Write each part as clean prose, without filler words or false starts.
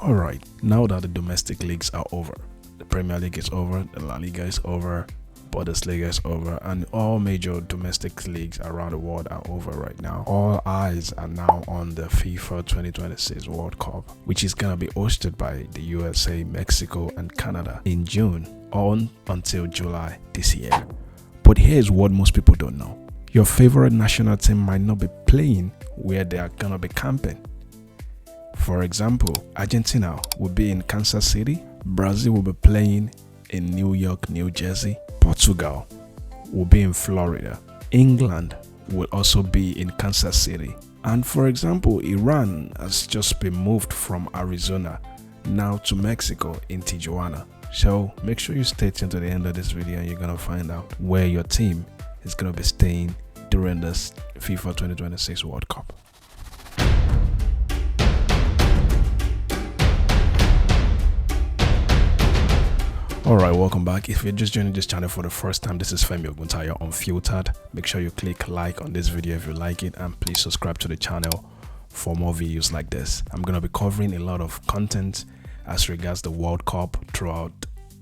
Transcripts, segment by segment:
Alright, now that the domestic leagues are over, the Premier League is over, the La Liga is over, Bundesliga is over, and all major domestic leagues around the world are over right now. All eyes are now on the FIFA 2026 World Cup, which is gonna be hosted by the USA, Mexico, and Canada in June on until July this year. But here's what most people don't know. Your favorite national team might not be playing where they are gonna be camping. For example, Argentina will be in Kansas City, Brazil will be playing in New York, New Jersey, Portugal will be in Florida, England will also be in Kansas City, and for example, Iran has just been moved from Arizona now to Mexico in Tijuana. So make sure you stay tuned to the end of this video and you're gonna find out where your team is gonna be staying during this FIFA 2026 World Cup. Alright, welcome back. If you're just joining this channel for the first time, this is Femi Oguntayo Unfiltered. Make sure you click like on this video if you like it, and please subscribe to the channel for more videos like this. I'm going to be covering a lot of content as regards the World Cup throughout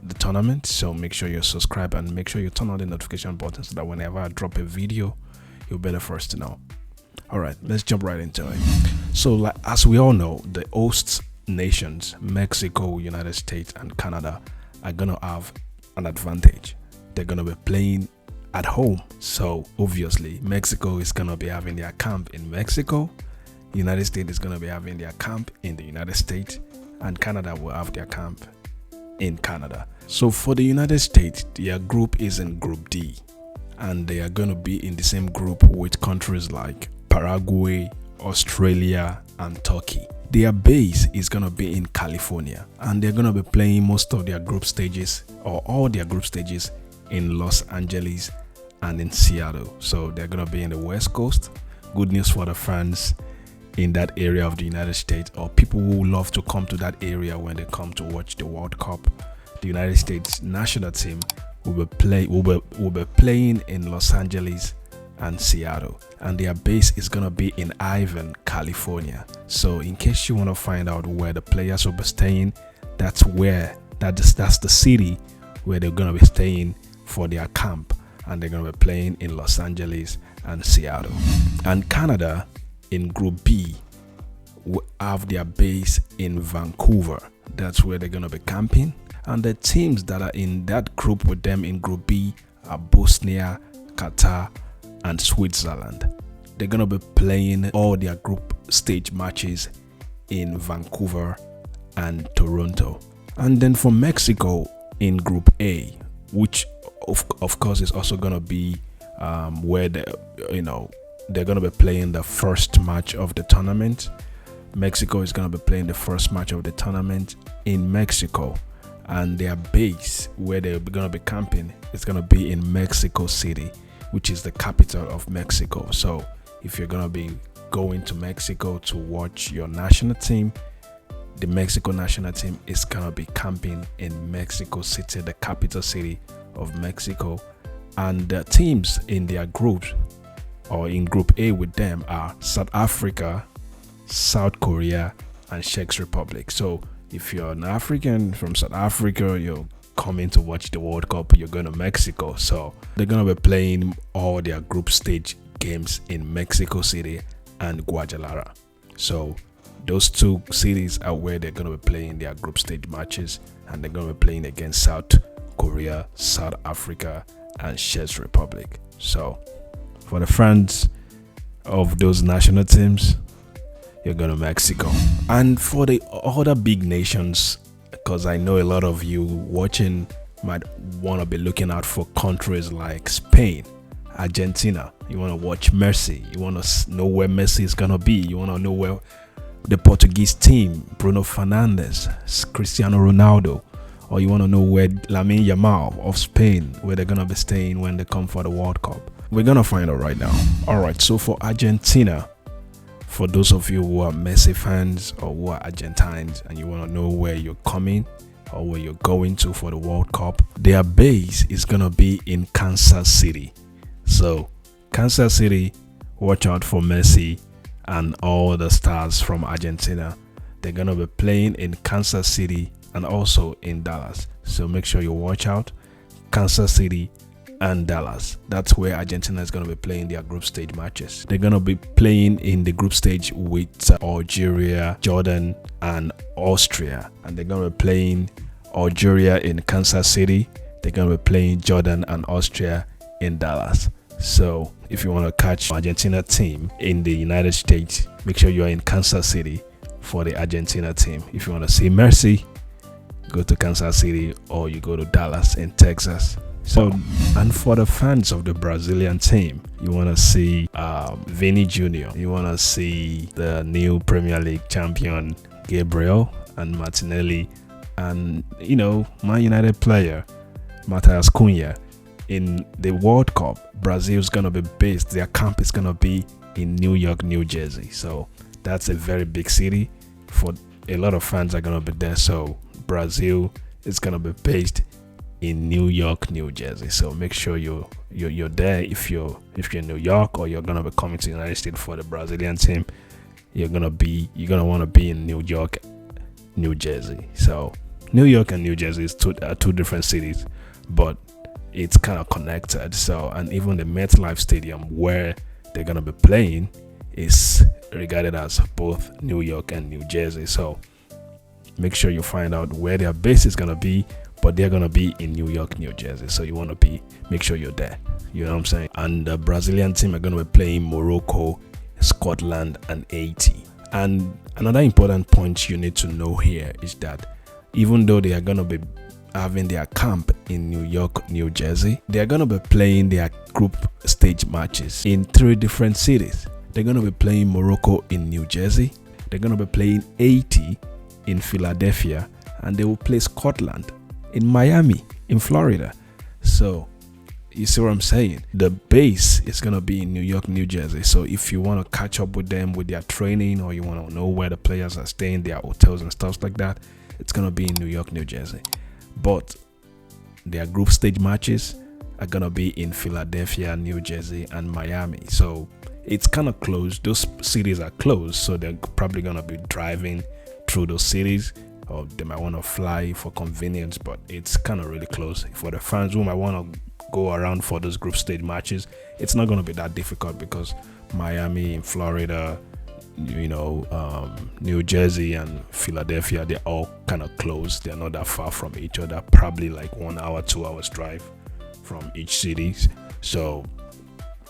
the tournament, so make sure you subscribe and make sure you turn on the notification button so that whenever I drop a video, you'll be the first to know. Alright, let's jump right into it. So as we all know, the host nations, Mexico, United States, and Canada, are gonna have an advantage. They're gonna be playing at home, so obviously Mexico is gonna be having their camp in Mexico, United States is gonna be having their camp in the United States, and Canada will have their camp in Canada. So for the United States, their group is in Group D, and they are gonna be in the same group with countries like Paraguay, Australia, and Turkey. Their base is going to be in California, and they're going to be playing most of their group stages, or all their group stages, in Los Angeles and in Seattle. So they're going to be in the West Coast. Good news for the fans in that area of the United States, or people who love to come to that area when they come to watch the World Cup. The United States national team will be playing in Los Angeles and Seattle, and their base is gonna be in Irvine, California. So in case you want to find out where the players will be staying, that's the city where they're gonna be staying for their camp, and they're gonna be playing in Los Angeles and Seattle. And Canada in Group B will have their base in Vancouver. That's where they're gonna be camping, and the teams that are in that group with them in Group B are Bosnia, Qatar, and Switzerland. They're gonna be playing all their group stage matches in Vancouver and Toronto. And then for Mexico in Group A, which of course is also gonna be where they're gonna be playing the first match of the tournament. Mexico is gonna be playing the first match of the tournament in Mexico, and their base where they're gonna be camping is gonna be in Mexico City, which is the capital of Mexico. So if you're gonna be going to Mexico to watch your national team, the Mexico national team is gonna be camping in Mexico City, the capital city of Mexico. And the teams in their groups, or in Group A with them, are South Africa, South Korea, and Czech Republic. So if you're an African from South Africa, you're coming to watch the World Cup, you're going to Mexico. So they're going to be playing all their group stage games in Mexico City and Guadalajara. So those two cities are where they're going to be playing their group stage matches, and they're going to be playing against South Korea, South Africa, and Czech Republic. So for the fans of those national teams, you're going to Mexico. And for the other big nations, because I know a lot of you watching might want to be looking out for countries like Spain, Argentina. You want to watch Messi. You want to know where Messi is going to be. You want to know where the Portuguese team, Bruno Fernandes, Cristiano Ronaldo, or you want to know where Lamine Yamal of Spain, where they're going to be staying when they come for the World Cup. We're going to find out right now. All right, so for Argentina, for those of you who are Messi fans or who are Argentines and you want to know where you're coming or where you're going to for the World Cup, their base is going to be in Kansas City. So Kansas City, watch out for Messi and all the stars from Argentina. They're gonna be playing in Kansas City and also in Dallas. So make sure you watch out. Kansas City and Dallas. That's where Argentina is going to be playing their group stage matches. They're going to be playing in the group stage with Algeria, Jordan, and Austria. And they're going to be playing Algeria in Kansas City. They're going to be playing Jordan and Austria in Dallas. So if you want to catch Argentina team in the United States, make sure you're in Kansas City for the Argentina team. If you want to see Messi, go to Kansas City, or you go to Dallas in Texas. So, and for the fans of the Brazilian team, you want to see Vini Jr., you want to see the new Premier League champion Gabriel and Martinelli, and Man United player Matheus Cunha in the World Cup. Brazil's gonna be based, their camp is gonna be in New York, New Jersey. So that's a very big city. For a lot of fans are gonna be there. So Brazil is gonna be based in New York, New Jersey. So make sure you're there. If you're in New York, or you're gonna be coming to the United States for the Brazilian team, you're gonna want to be in New York, New Jersey. So New York and New Jersey is two different cities, but it's kind of connected. So, and even the MetLife Stadium where they're gonna be playing is regarded as both New York and New Jersey. So make sure you find out where their base is gonna be, but they're gonna be in New York, New Jersey. So you want to make sure you're there. You know what I'm saying? And the Brazilian team are gonna be playing Morocco, Scotland, and Haiti. And another important point you need to know here is that even though they are gonna be having their camp in New York, New Jersey, they are gonna be playing their group stage matches in 3 different cities. They're gonna be playing Morocco in New Jersey. They're gonna be playing Haiti in Philadelphia, and they will play Scotland in Miami, in Florida. So you see what I'm saying? The base is gonna be in New York, New Jersey. So if you want to catch up with them with their training, or you want to know where the players are staying, their hotels and stuff like that, it's gonna be in New York, New Jersey. But their group stage matches are gonna be in Philadelphia, New Jersey, and Miami. So it's kind of close. Those cities are close, so they're probably gonna be driving through those cities, or they might want to fly for convenience, but it's kind of really close. For the fans who might want to go around for those group stage matches, it's not going to be that difficult, because Miami in Florida, New Jersey and Philadelphia, they're all kind of close. They're not that far from each other, probably like 1 hour, 2 hours drive from each city. So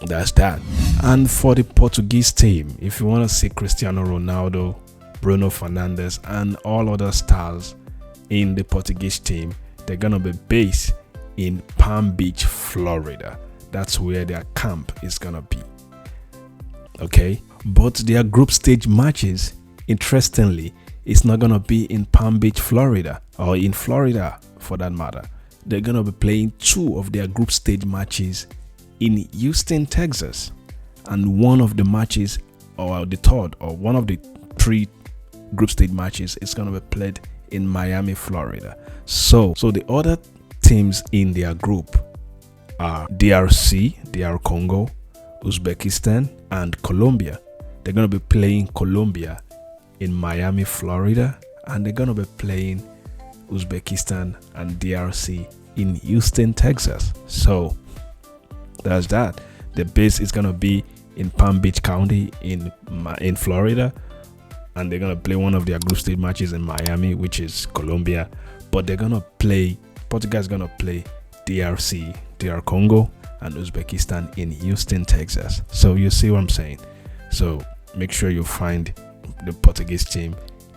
that's that. And for the Portuguese team, if you want to see Cristiano Ronaldo, Bruno Fernandes, and all other stars in the Portuguese team, they're gonna be based in Palm Beach, Florida. That's where their camp is gonna be. Okay, but their group stage matches, interestingly, it's not gonna be in Palm Beach, Florida, or in Florida for that matter. They're gonna be playing 2 of their group stage matches in Houston, Texas, and one of the matches, or the third, or one of the 3 group stage matches, is going to be played in Miami, Florida. So the other teams in their group are DRC, DR Congo, Uzbekistan, and Colombia. They're going to be playing Colombia in Miami, Florida, and they're going to be playing Uzbekistan and DRC in Houston, Texas. So that's that. The base is going to be in Palm Beach County in Florida, and they're gonna play one of their group stage matches in Miami, which is Colombia. But Portugal is gonna play DRC, DR Congo, and Uzbekistan in Houston, Texas. So you see what I'm saying? So make sure you find the Portuguese team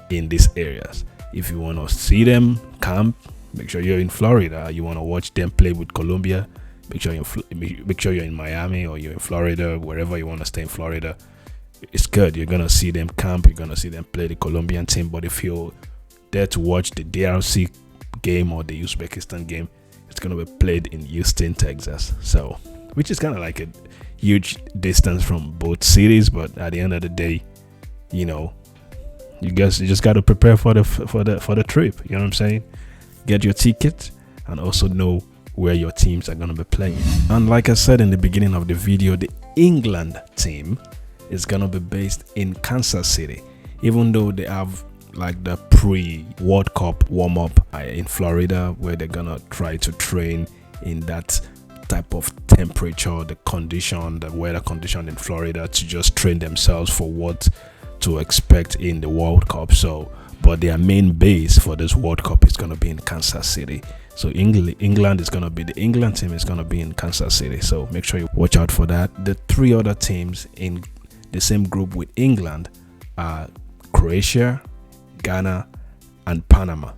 in these areas. If you want to see them camp, make sure you're in Florida. You want to watch them play with Colombia, make sure you're in Miami, or you're in Florida, wherever you want to stay in Florida. It's good. You're gonna see them camp, you're gonna see them play the Colombian team. But if you're there to watch the DRC game or the Uzbekistan game, it's gonna be played in Houston, Texas. So, which is kind of like a huge distance from both cities, but at the end of the day, you just got to prepare for the trip. You know what I'm saying? Get your ticket and also know where your teams are gonna be playing. And like I said in the beginning of the video, the England team is gonna be based in Kansas City. Even though they have like the pre-World Cup warm-up in Florida, where they're gonna try to train in that type of temperature, the weather condition in Florida, to just train themselves for what to expect in the World Cup. So, but their main base for this World Cup is gonna be in Kansas City. So England is gonna be the England team is gonna be in Kansas City. So make sure you watch out for that. The three other teams in the same group with England are Croatia, Ghana, and Panama.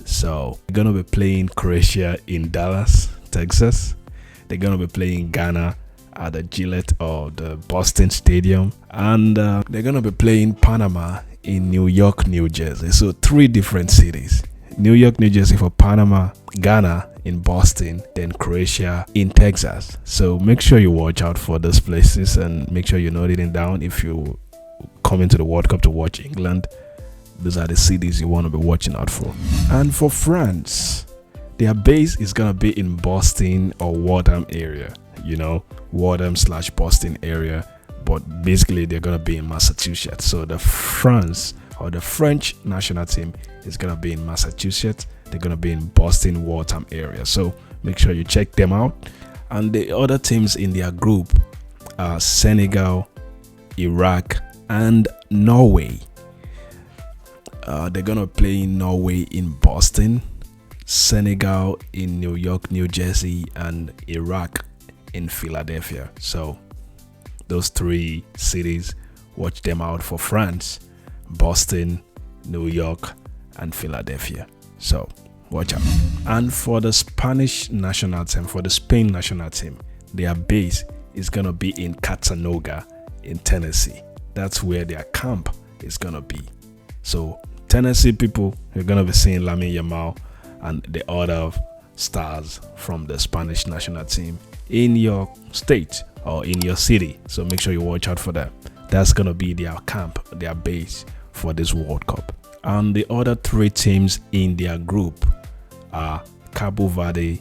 So they're gonna be playing Croatia in Dallas, Texas. They're gonna be playing Ghana at the Gillette or the Boston Stadium, and they're gonna be playing Panama in New York, New Jersey. So three different cities: New York, New Jersey for Panama, Ghana in Boston, then Croatia in Texas. So make sure you watch out for those places and make sure you note it down if you come into the World Cup to watch England. Those are the cities you want to be watching out for. And for France, their base is gonna be in Boston or Wardham area, Wardham/Boston area, but basically they're gonna be in Massachusetts. So the French national team is gonna be in Massachusetts. They're gonna be in Boston, Wardham area. So make sure you check them out. And the other teams in their group are Senegal, Iraq, and Norway. They're gonna play in Norway in Boston, Senegal in New York, New Jersey, and Iraq in Philadelphia. So those three cities, watch them out for France: Boston, New York, and Philadelphia. So watch out. And for the Spanish national team, for the Spain national team, their base is gonna be in Chattanooga in Tennessee. That's where their camp is gonna be. So Tennessee people, you're gonna be seeing Lamine Yamal and the other stars from the Spanish national team in your state or in your city. So make sure you watch out for that. That's gonna be their camp, their base for this World Cup. And the other three teams in their group are Cabo Verde,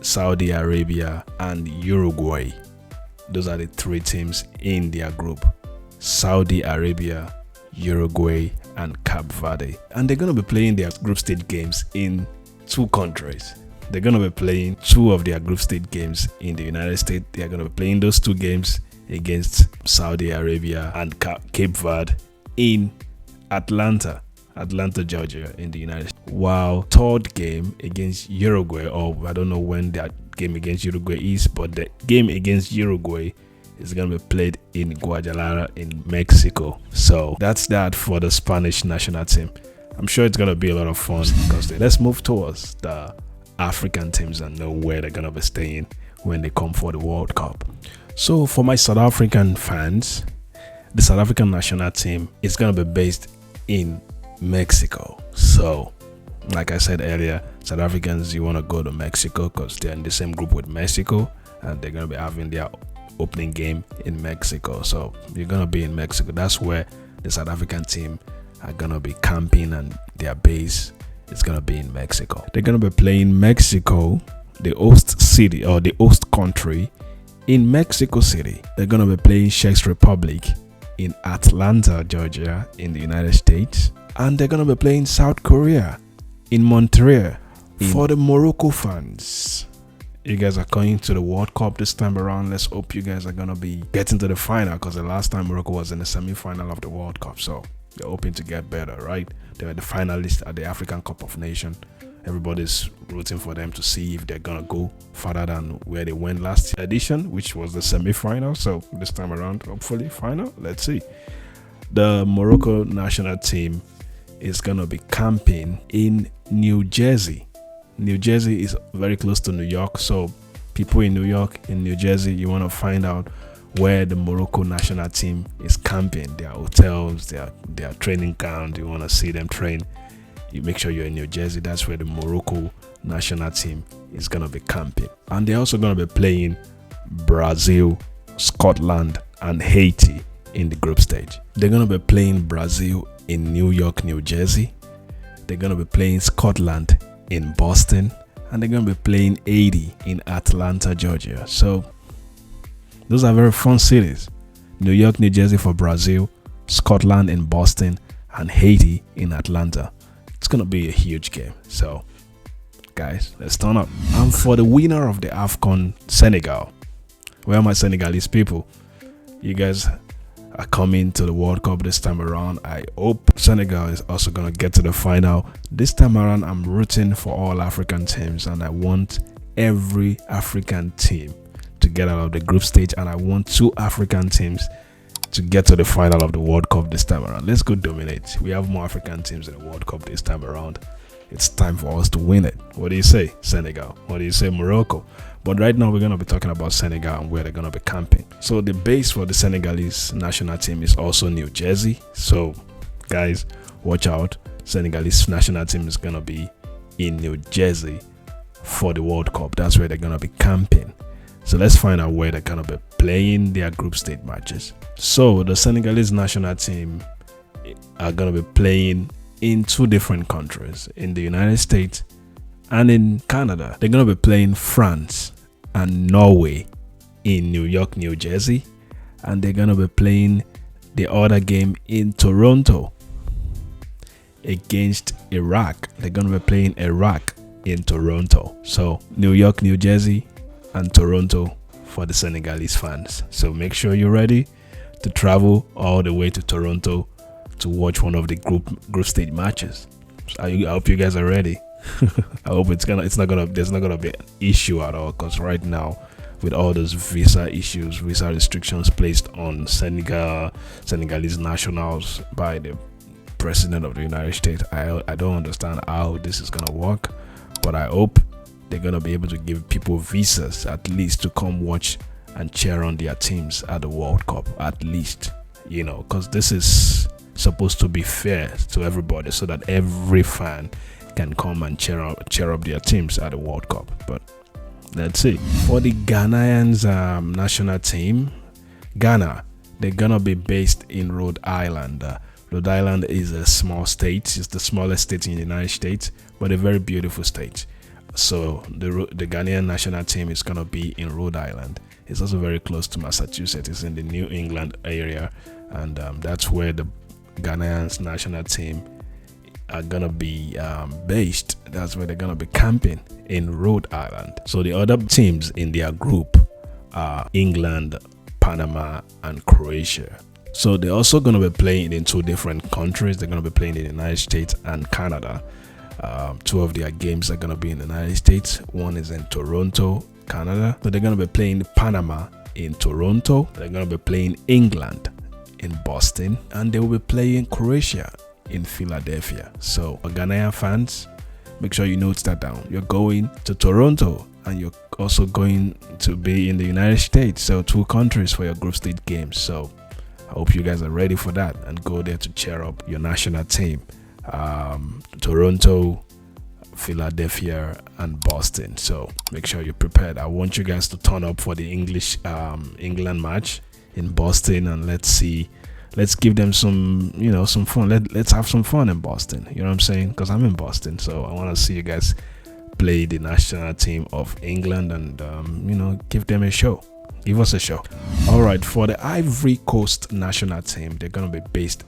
Saudi Arabia, and Uruguay. Those are the three teams in their group: Saudi Arabia, Uruguay, and Cape Verde. And they're going to be playing their group stage games in two countries. They're going to be playing two of their group stage games in the United States. They're going to be playing those two games against Saudi Arabia and Cape Verde in Atlanta, Georgia in the United States. While third game against Uruguay, or I don't know when that game against Uruguay is, but the game against Uruguay is going to be played in Guadalajara in Mexico. So that's that for the Spanish national team. I'm sure it's going to be a lot of fun. Let's move towards the African teams and know where they're going to be staying when they come for the World Cup. So for my South African fans, the South African national team is going to be based in Mexico. So like I said earlier, South Africans, you want to go to Mexico because they're in the same group with Mexico and they're going to be having their opening game in Mexico. So you're going to be in Mexico. That's where the South African team are going to be camping, and their base is going to be in Mexico. They're going to be playing Mexico, the host city or the host country, in Mexico City. They're going to be playing Czech Republic in Atlanta, Georgia in the United States. And they're going to be playing South Korea in Montreal. For the Morocco fans, you guys are going to the World Cup this time around. Let's hope you guys are going to be getting to the final, because the last time Morocco was in the semi-final of the World Cup. So they're hoping to get better, right? They were the finalists at the African Cup of Nations. Everybody's rooting for them to see if they're going to go further than where they went last edition, which was the semi-final. So this time around, hopefully final. Let's see. The Morocco national team is going to be camping in New Jersey. New Jersey is very close to New York, so people in New York, in New Jersey, you want to find out where the Morocco national team is camping, their hotels, their training ground. You want to see them train, you make sure you're in New Jersey. That's where the Morocco national team is going to be camping. And they're also going to be playing Brazil, Scotland, and Haiti in the group stage. They're going to be playing Brazil in New York, New Jersey. They're going to be playing Scotland in Boston, and they're going to be playing Haiti in Atlanta, Georgia. So those are very fun cities. New York, New Jersey for Brazil, Scotland in Boston, and Haiti in Atlanta. It's gonna be a huge game. So guys, let's turn up. And for the winner of the AFCON, Senegal. Where are my Senegalese people? You guys are coming to the World Cup this time around. I hope Senegal is also gonna get to the final. This time around, I'm rooting for all African teams, and I want every African team to get out of the group stage, and I want 2 African teams to get to the final of the World Cup this time around. Let's go dominate. We have more African teams in the World Cup this time around. It's time for us to win it. What do you say, Senegal? What do you say, Morocco? But right now, we're going to be talking about Senegal and where they're going to be camping. So the base for the Senegalese national team is also New Jersey. So guys, watch out. Senegalese national team is going to be in New Jersey for the World Cup. That's where they're going to be camping. So let's find out where they're going to be playing their group stage matches. So the Senegalese national team are going to be playing in 2 different countries, in the United States and in Canada. They're going to be playing France and Norway in New York, New Jersey, and they're going to be playing the other game in Toronto against Iraq. They're going to be playing Iraq in Toronto. So New York, New Jersey and Toronto for the Senegalese fans. So make sure you're ready to travel all the way to Toronto to watch one of the group stage matches. So I hope you guys are ready. I hope there's not gonna be an issue at all, because right now, with all those visa issues, visa restrictions placed on Senegalese nationals by the president of the United States, I don't understand how this is gonna work, but I hope they're gonna be able to give people visas at least to come watch and cheer on their teams at the World Cup, at least, you know, because this is supposed to be fair to everybody, so that every fan can come and cheer up their teams at the World Cup. But let's see. For the Ghanaians national team, Ghana, they're gonna be based in Rhode Island. Rhode Island is a small state. It's the smallest state in the United States, but a very beautiful state. So the Ghanaian national team is gonna be in Rhode Island. It's also very close to Massachusetts. It's in the New England area, and that's where the Ghanaians national team are gonna be based. That's where they're gonna be camping, in Rhode Island. So the other teams in their group are England, Panama and Croatia. So they're also gonna be playing in 2 different countries. They're gonna be playing in the United States and Canada. 2 of their games are gonna be in the United States. One is in Toronto, Canada. So they're gonna be playing Panama in Toronto. They're gonna be playing England in Boston, and they will be playing Croatia in Philadelphia. So Ghanaian fans, make sure you note that down. You're going to Toronto, and you're also going to be in the United States. So 2 countries for your group stage games. So I hope you guys are ready for that and go there to cheer up your national team. Toronto, Philadelphia and Boston. So make sure you're prepared. I want you guys to turn up for the England match in Boston, and let's give them some fun. Let's have some fun in Boston, you know what I'm saying, because I'm in Boston. So I want to see you guys play the national team of England, and give them a show, give us a show. All right, for the Ivory Coast national team, they're going to be based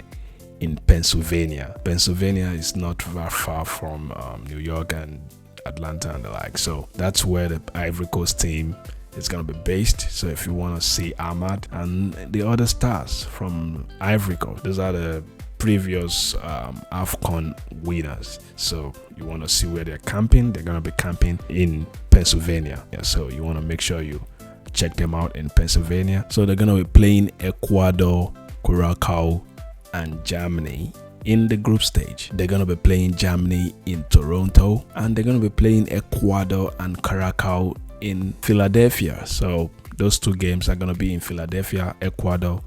in Pennsylvania. Pennsylvania is not very far from New York and Atlanta and the like. So that's where the Ivory Coast team is going to be based. So if you want to see Ahmad and the other stars from Ivory Coast, those are the previous AFCON winners. So you want to see where they're camping. They're going to be camping in Pennsylvania. Yeah, so you want to make sure you check them out in Pennsylvania. So they're going to be playing Ecuador, Curacao and Germany in the group stage. They're going to be playing Germany in Toronto, and they're going to be playing Ecuador and Curacao in Philadelphia. So those 2 games are going to be in Philadelphia, Ecuador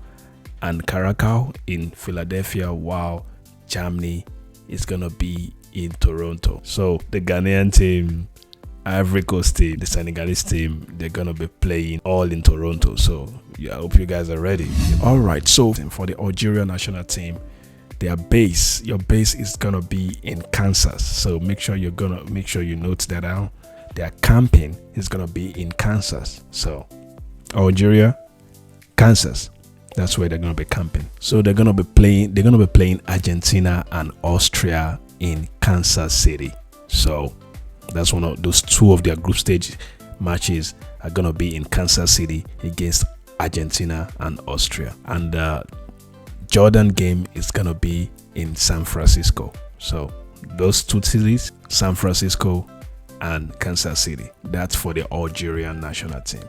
and Curacao in Philadelphia, while Germany is going to be in Toronto. So the Ghanaian team, Ivory Coast team, the Senegalese team, they're going to be playing all in Toronto. So yeah, I hope you guys are ready. All right, so for the Algeria national team, your base is going to be in Kansas. So make sure you note that down. Their camping is going to be in Kansas. So Algeria, Kansas. That's where they're gonna be camping. So they're gonna be playing Argentina and Austria in Kansas City. So that's one of those two of their group stage matches are gonna be in Kansas City against Argentina and Austria. And Jordan game is gonna be in San Francisco. So those two cities, San Francisco and Kansas City, that's for the Algerian national team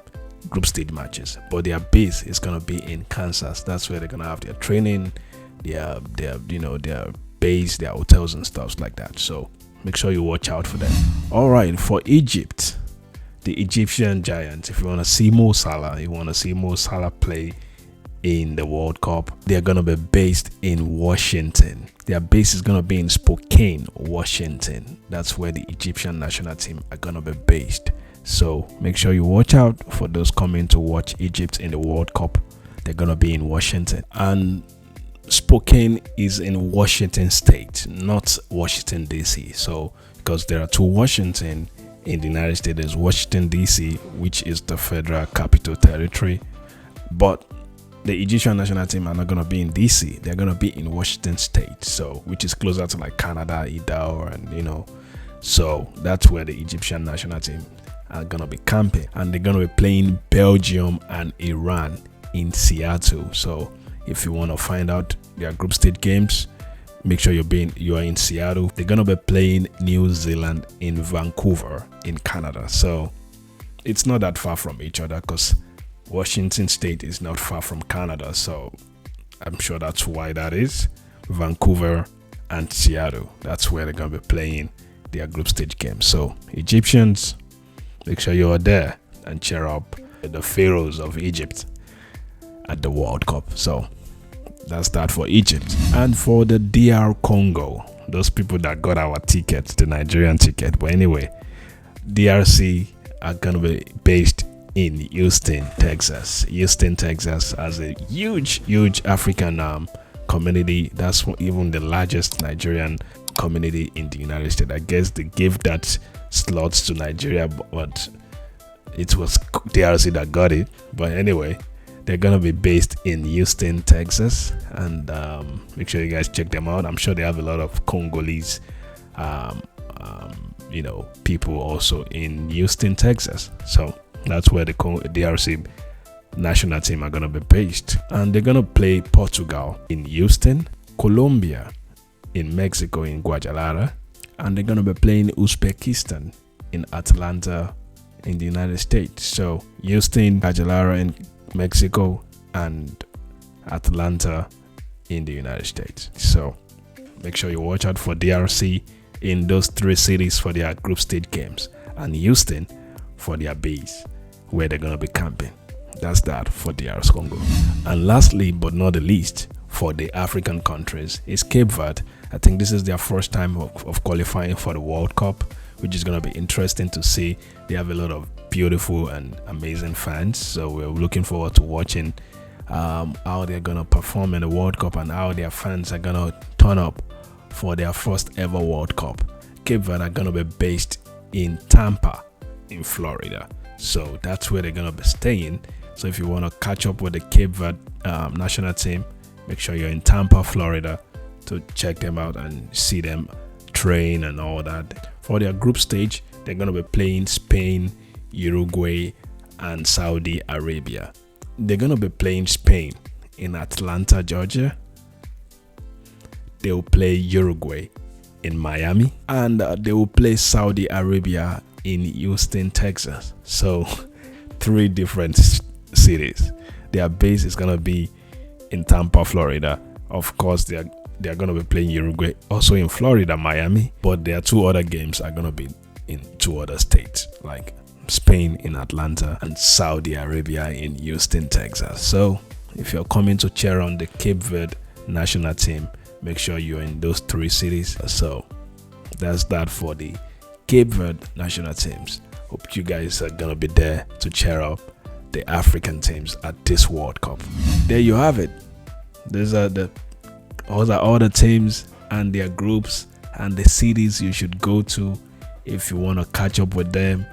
group stage matches. But their base is gonna be in Kansas. That's where they're gonna have their training, their base, their hotels and stuff like that. So make sure you watch out for them. All right, for Egypt, the Egyptian Giants, if you want to see Mo Salah play in the World Cup, they're gonna be based in Washington. Their base is gonna be in Spokane, Washington. That's where the Egyptian national team are gonna be based. So make sure you watch out for those coming to watch Egypt in the World Cup. They're gonna be in Washington, and Spokane is in Washington State, not Washington DC. So because there are two Washington in the United States, there's Washington DC, which is the federal capital territory, but the Egyptian national team are not gonna be in DC. They're gonna be in Washington State, so which is closer to like Canada, Idaho, and so that's where the Egyptian national team are gonna be camping, and they're gonna be playing Belgium and Iran in Seattle. So if you want to find out their group stage games, make sure you are in Seattle. They're gonna be playing New Zealand in Vancouver in Canada. So it's not that far from each other, because Washington State is not far from Canada, so I'm sure that's why that is. Vancouver and Seattle, that's where they're gonna be playing their group stage games. So Egyptians, make sure you are there and cheer up the Pharaohs of Egypt at the World Cup. So that's that for Egypt. And for the DR Congo, those people that got our ticket, the Nigerian ticket. But anyway, DRC are gonna be based in Houston, Texas. Houston, Texas has a huge African community. That's even the largest Nigerian community in the United States. I guess they gave that slots to Nigeria, but it was DRC that got it. But anyway, they're gonna be based in Houston, Texas, and make sure you guys check them out. I'm sure they have a lot of Congolese people also in Houston, Texas. So that's where the DRC national team are gonna be based, and they're gonna play Portugal in Houston, Colombia in Mexico in Guadalajara, and they're gonna be playing Uzbekistan in Atlanta in the United States. So Houston, Guadalajara in Mexico, and Atlanta in the United States. So make sure you watch out for DRC in those three cities for their group stage games, and Houston for their base where they're gonna be camping. That's that for DR's Congo. And lastly but not the least, for the African countries is Cape Verde. I think this is their first time of qualifying for the World Cup, which is gonna be interesting to see. They have a lot of beautiful and amazing fans, so we're looking forward to watching how they're gonna perform in the World Cup and how their fans are gonna turn up for their first ever World Cup. Cape Verde are gonna be based in Tampa in Florida, so that's where they're gonna be staying. So if you want to catch up with the Cape Verde national team, make sure you're in Tampa, Florida, to check them out and see them train and all that. For their group stage, they're gonna be playing Spain, Uruguay, and Saudi Arabia. They're gonna be playing Spain in Atlanta, Georgia. They will play Uruguay in Miami, and they will play Saudi Arabia in Houston, Texas. So 3 different cities. Their base is gonna be in Tampa, Florida. Of course, they're gonna be playing Uruguay also in Florida, Miami, but their 2 other games are gonna be in 2 other states, like Spain in Atlanta and Saudi Arabia in Houston, Texas. So if you're coming to cheer on the Cape Verde national team, make sure you're in those 3 cities. So that's that for the Cape Verde national teams. Hope you guys are gonna be there to cheer up the African teams at this World Cup. There you have it. Those are all the teams and their groups and the cities you should go to if you want to catch up with them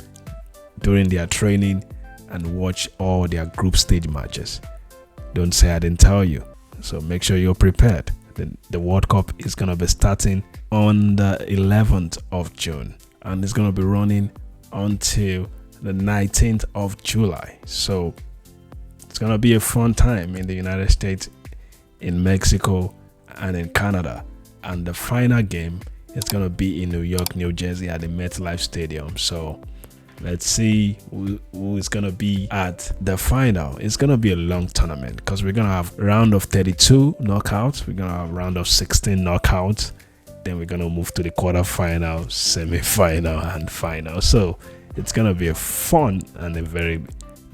during their training and watch all their group stage matches. don't say I didn't tell you. So make sure you're prepared. The World Cup is going to be starting on the 11th of June and it's going to be running until the 19th of July. So it's going to be a fun time in the United States, in Mexico, and in Canada. And the final game is going to be in New York, New Jersey at the MetLife Stadium. So let's see who is going to be at the final. It's going to be a long tournament because we're going to have round of 32 knockouts. We're going to have round of 16 knockouts. Then we're going to move to the quarterfinal, semi-final, and final. So it's going to be a fun and a very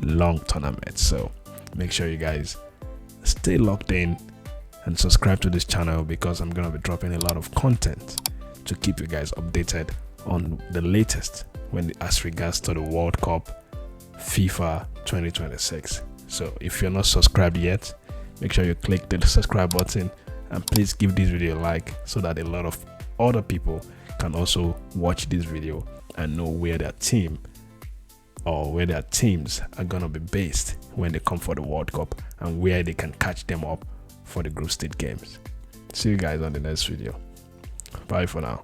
long tournament. So make sure you guys stay locked in and subscribe to this channel because I'm going to be dropping a lot of content to keep you guys updated on the latest as regards to the World Cup FIFA 2026. So if you're not subscribed yet, make sure you click the subscribe button and please give this video a like so that a lot of other people can also watch this video and know where their team or where their teams are gonna be based when they come for the World Cup and where they can catch them up for the group stage games. See you guys on the next video. Bye for now.